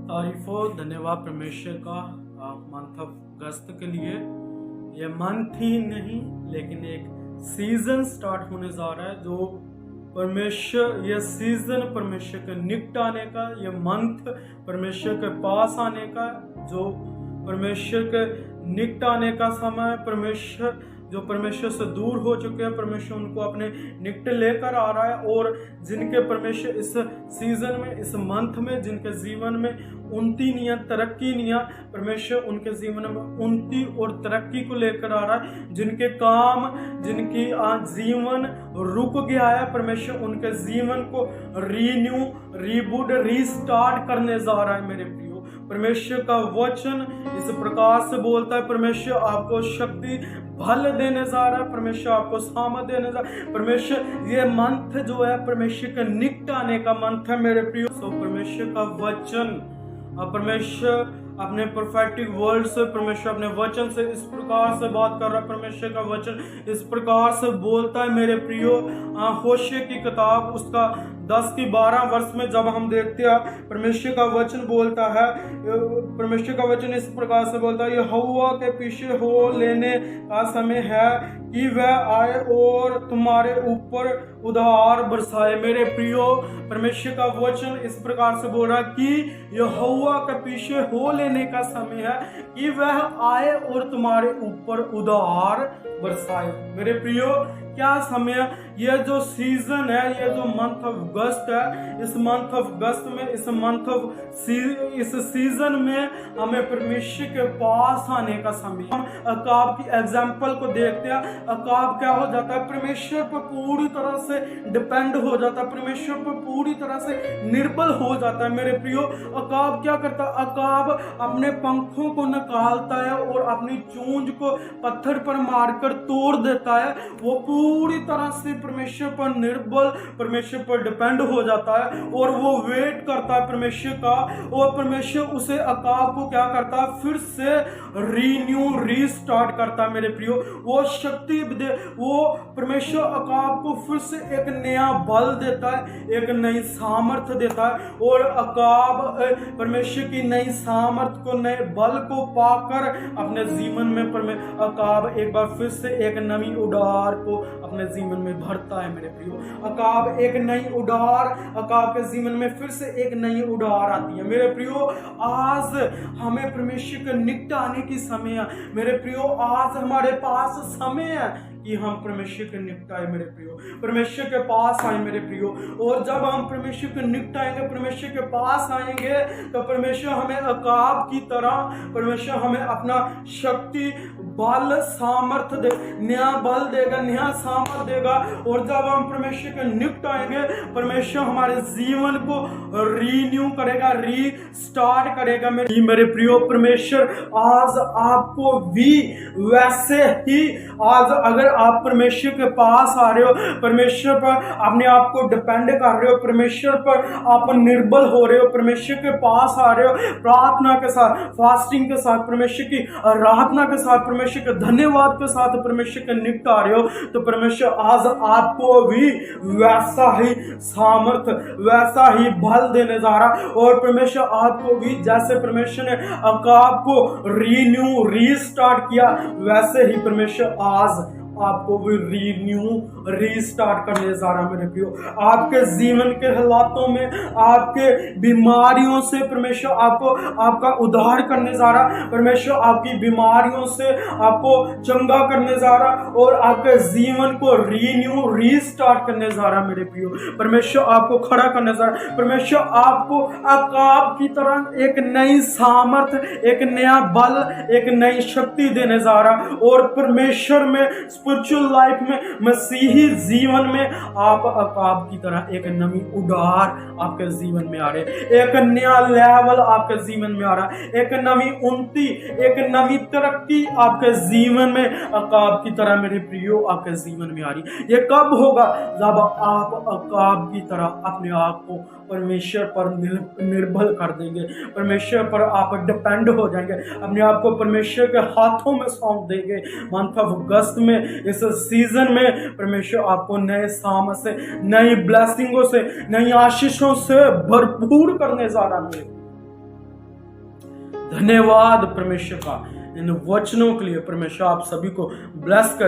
तारीफ हो, धन्यवाद परमेश्वर का मंथ ऑफ अगस्त के लिए। ये मंथ ही नहीं लेकिन एक सीजन स्टार्ट होने जा रहा है, जो परमेश्वर, ये सीजन परमेश्वर के निकट आने का, ये मंथ परमेश्वर के पास आने का, जो परमेश्वर के निकट आने का समय। परमेश्वर जो परमेश्वर से दूर हो चुके हैं, परमेश्वर उनको अपने निकट लेकर आ रहा है। और जिनके परमेश्वर इस सीजन में, इस मंथ में, जिनके जीवन में उन्नति नहीं है, तरक्की नहीं है, परमेश्वर उनके जीवन में उन्नति और तरक्की को लेकर आ रहा है। जिनके काम, जिनकी जीवन रुक गया है, परमेश्वर उनके जीवन को रीन्यू, रीबूट, रीस्टार्ट करने जा रहा है। मेरे प्रियो, परमेश्वर का वचन इस प्रकार से बोलता है, परमेश्वर आपको शक्ति बल देने जा रहा है, परमेश्वर आपको सामर्थ देने जा रहा है। परमेश्वर, ये मंथ जो है परमेश्वर के निकट आने का मंथ है मेरे प्रियो। सो परमेश्वर का वचन, परमेश्वर अपने प्रोफेटिक वर्ड से, परमेश्वर अपने वचन से इस प्रकार से बात कर रहा है। परमेश्वर का वचन इस प्रकार से बोलता है मेरे प्रियो। होशे की किताब उसका 10 की 12 वर्ष में जब हम देखते हैं, परमेश्वर का वचन बोलता है, परमेश्वर का वचन इस प्रकार से बोलता है, यहोवा के पीछे हो लेने का समय है कि वह आए और तुम्हारे ऊपर उधार बरसाए। मेरे प्रियो, परमेश्वर का वचन इस प्रकार से बोल रहा है कि यहोवा के पीछे हो लेने का समय है कि वह आए और तुम्हारे ऊपर उधार बरसाए। मेरे प्रियो, क्या समय, यह जो सीजन है, यह जो मंथ ऑफ अगस्त है, इस मंथ ऑफ अगस्त में, इस सीजन में हमें परमेश्वर के पास आने का समय। हम अकाब की एग्जाम्पल को देखते हैं। अकाब क्या हो जाता है, परमेश्वर पर पूरी तरह से डिपेंड हो जाता है, परमेश्वर पर पूरी तरह से निर्बल हो जाता है। मेरे प्रियो, अकाब क्या करता है, अकाब अपने पंखों को निकालता है और अपनी चूंज को पत्थर पर मारकर तोड़ देता है। वो पूरी तरह से परमेश्वर पर निर्बल, परमेश्वर पर डिपेंड हो जाता है और वो वेट करता है परमेश्वर का। और परमेश्वर उसे, अकाब को क्या करता है, फिर से रीन्यू, रीस्टार्ट करता है। मेरे प्रियो, वो शक्ति दे, वो परमेश्वर अकाब को फिर से एक नया बल देता है, एक नई सामर्थ देता है। और अकाब परमेश्वर की नई सामर्थ को, नए बल को पाकर अपने जीवन में अकाब एक बार फिर से एक नई उड़ार को अपने जीवन में भरता है। मेरे प्रियो, अकाब एक नई उड़ार, अकाब के जीवन में फिर से एक नई उड़ार आती है। मेरे प्रियो, आज हमें परमेश्वर के निकट आने की समय है। मेरे प्रियो, आज हमारे पास समय है कि हम परमेश्वर के निकट आए। मेरे प्रियो, परमेश्वर के पास आए। मेरे प्रियो, और जब हम परमेश्वर के निकट आएंगे, परमेश्वर के पास आएंगे, तो परमेश्वर हमें अकाब की तरह, परमेश्वर हमें अपना शक्ति, बल, सामर्थ दे, नया बल देगा, नया सामर्थ देगा। और जब हम परमेश्वर के निकट आएंगे, परमेश्वर हमारे जीवन को रीन्यू करेगा, रीस्टार्ट करेगा। मेरे प्रियो, परमेश्वर आज आपको भी वैसे ही, आज अगर आप परमेश्वर के पास आ रहे हो, परमेश्वर पर अपने आप को डिपेंड कर रहे हो, परमेश्वर पर आप निर्बल हो रहे हो, परमेश्वर के पास आ रहे हो, प्रार्थना के साथ, फास्टिंग के साथ, परमेश्वर की आराधना के साथ, परमेश्वर के धन्यवाद के साथ परमेश्वर के निकट आ रहे हो, तो परमेश्वर आज आपको भी वैसा ही सामर्थ, वैसा ही बल देने जा रहा। और परमेश्वर आपको भी, जैसे परमेश्वर ने अकाब को रीन्यू, रीस्टार्ट किया, वैसे ही परमेश्वर आज आपको भी रीन्यू, रीस्टार्ट करने जा रहा है। मेरे प्रियो, आपके जीवन के हालातों में, आपके बीमारियों से परमेश्वर आपको, आपका उद्धार करने जा रहा। परमेश्वर आपकी बीमारियों से आपको चंगा करने जा रहा और आपके जीवन को रीन्यू, रीस्टार्ट करने जा रहा। मेरे प्रियो, परमेश्वर आपको खड़ा करने जा रहा। परमेश्वर आपको अकाब की तरह एक नई सामर्थ, एक नया बल, एक नई शक्ति देने जा रहा। और परमेश्वर में, स्पिरिचुअल लाइफ में, मसीही जीवन में आप अकाब की तरह एक नई उड़ार आपके जीवन में आ रहे, एक नया लेवल आपके जीवन में आ रहा, एक नई उन्नति, एक नई तरक्की आपके जीवन में अकाब की तरह, मेरे प्रियो, आपके जीवन में आ रही। ये कब होगा? जब आप अकाब की तरह अपने आप को परमेश्वर पर निर्भर कर देंगे, परमेश्वर पर आप डिपेंड हो जाएंगे, अपने आप को परमेश्वर के हाथों में सौंप देंगे। मंथ ऑफ अगस्त में, इस सीजन में परमेश्वर आपको नए साम से, नई ब्लेसिंगों से, नई आशीषों से भरपूर करने जा रहा है। धन्यवाद परमेश्वर का इन वचनों के लिए। परमेश्वर आप सभी को ब्लेस कर।